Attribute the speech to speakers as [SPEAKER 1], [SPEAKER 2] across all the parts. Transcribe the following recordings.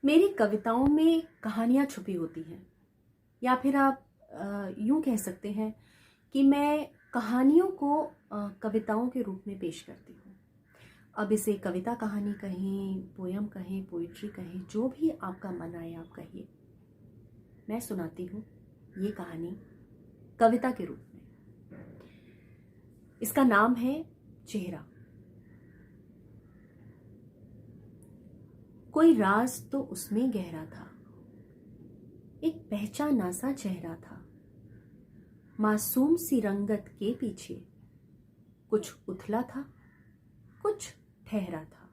[SPEAKER 1] मेरी कविताओं में कहानियाँ छुपी होती हैं, या फिर आप यूँ कह सकते हैं कि मैं कहानियों को कविताओं के रूप में पेश करती हूँ। अब इसे कविता कहानी कहें, पोयम कहें, पोइट्री कहें, जो भी आपका मन आए आप कहिए। मैं सुनाती हूँ ये कहानी कविता के रूप में। इसका नाम है चेहरा। कोई राज तो उसमें गहरा था, एक पहचाना सा चेहरा था। मासूम सी रंगत के पीछे कुछ उथला था, कुछ ठहरा था।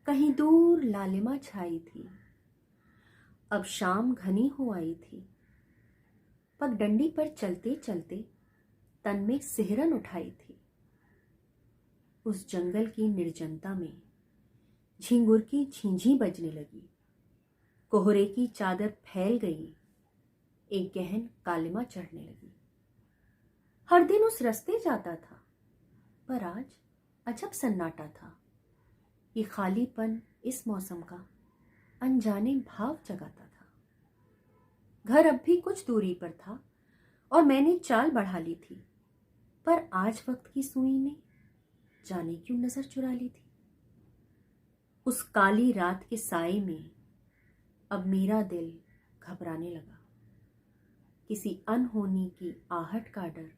[SPEAKER 1] कहीं दूर लालिमा छाई थी, अब शाम घनी हो आई थी। पगडंडी पर चलते चलते तन में सिहरन उठाई थी। उस जंगल की निर्जनता में झिंगुर की झींझी बजने लगी। कोहरे की चादर फैल गई, एक गहन कालिमा चढ़ने लगी। हर दिन उस रास्ते जाता था, पर आज अजब सन्नाटा था। ये खालीपन इस मौसम का अनजाने भाव जगाता था। घर अब भी कुछ दूरी पर था और मैंने चाल बढ़ा ली थी, पर आज वक्त की सुई ने जाने क्यों नजर चुरा ली थी। उस काली रात के साए में अब मेरा दिल घबराने लगा। किसी अनहोनी की आहट का डर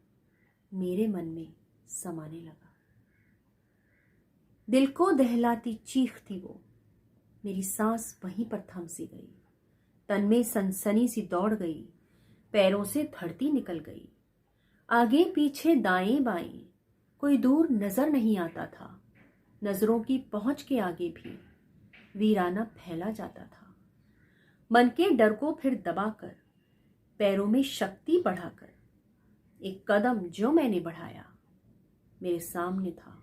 [SPEAKER 1] मेरे मन में समाने लगा। दिल को दहलाती चीख थी वो, मेरी सांस वहीं पर थम सी गई। तन में सनसनी सी दौड़ गई, पैरों से धरती निकल गई। आगे पीछे दाएं बाएं कोई दूर नजर नहीं आता था। नजरों की पहुंच के आगे भी वीराना फैला जाता था। मन के डर को फिर दबाकर, पैरों में शक्ति बढ़ाकर, एक कदम जो मैंने बढ़ाया, मेरे सामने था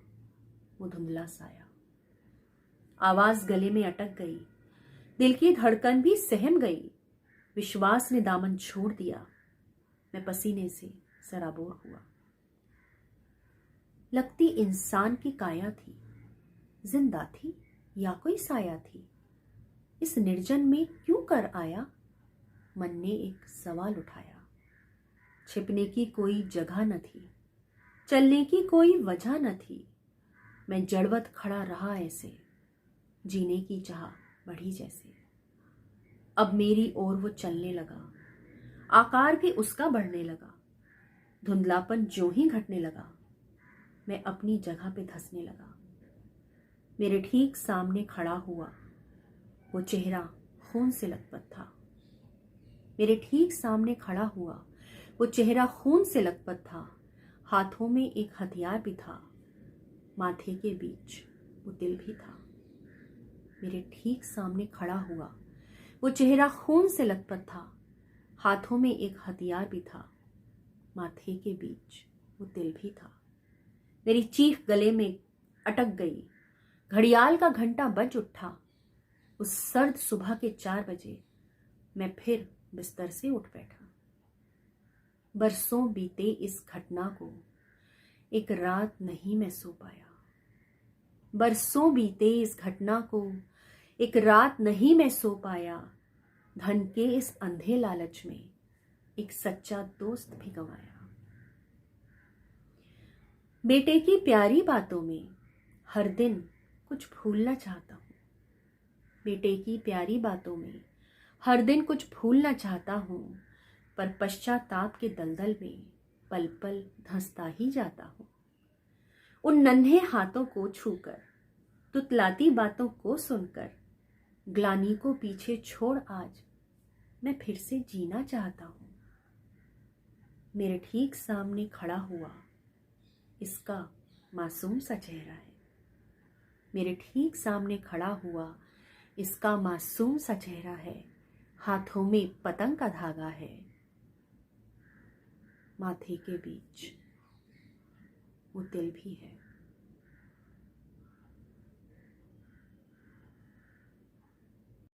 [SPEAKER 1] वो धुंधला साया। आवाज गले में अटक गई, दिल की धड़कन भी सहम गई। विश्वास ने दामन छोड़ दिया, मैं पसीने से सराबोर हुआ। लगती इंसान की काया थी, जिंदा थी या कोई साया थी। इस निर्जन में क्यों कर आया, मन ने एक सवाल उठाया। छिपने की कोई जगह न थी, चलने की कोई वजह न थी। मैं जड़वत खड़ा रहा ऐसे, जीने की चाह बढ़ी जैसे। अब मेरी ओर वो चलने लगा, आकार भी उसका बढ़ने लगा। धुंधलापन जो ही घटने लगा, मैं अपनी जगह पे धंसने लगा। मेरे ठीक सामने खड़ा हुआ वो चेहरा खून से लथपथ था। मेरे ठीक सामने खड़ा हुआ वो चेहरा खून से लथपथ था। हाथों में एक हथियार भी था, माथे के बीच वो दिल भी था। मेरे ठीक सामने खड़ा हुआ वो चेहरा खून से लथपथ था। हाथों में एक हथियार भी था, माथे के बीच वो दिल भी था। मेरी चीख गले में अटक गई। घड़ियाल का घंटा बज उठा। उस सर्द सुबह के 4 बजे मैं फिर बिस्तर से उठ बैठा। बरसों बीते इस घटना को एक रात नहीं मैं सो पाया। बरसों बीते इस घटना को एक रात नहीं मैं सो पाया। धन के इस अंधे लालच में एक सच्चा दोस्त भी गंवाया। बेटे की प्यारी बातों में हर दिन कुछ भूलना चाहता हूँ। बेटे की प्यारी बातों में हर दिन कुछ भूलना चाहता हूँ, पर पश्चाताप के दलदल में पल पल धंसता ही जाता हूँ। उन नन्हे हाथों को छूकर, तुतलाती बातों को सुनकर, ग्लानि को पीछे छोड़ आज मैं फिर से जीना चाहता हूँ। मेरे ठीक सामने खड़ा हुआ इसका मासूम सा चेहरा है। मेरे ठीक सामने खड़ा हुआ इसका मासूम सा चेहरा है। हाथों में पतंग का धागा है, माथे के बीच वो दिल भी है।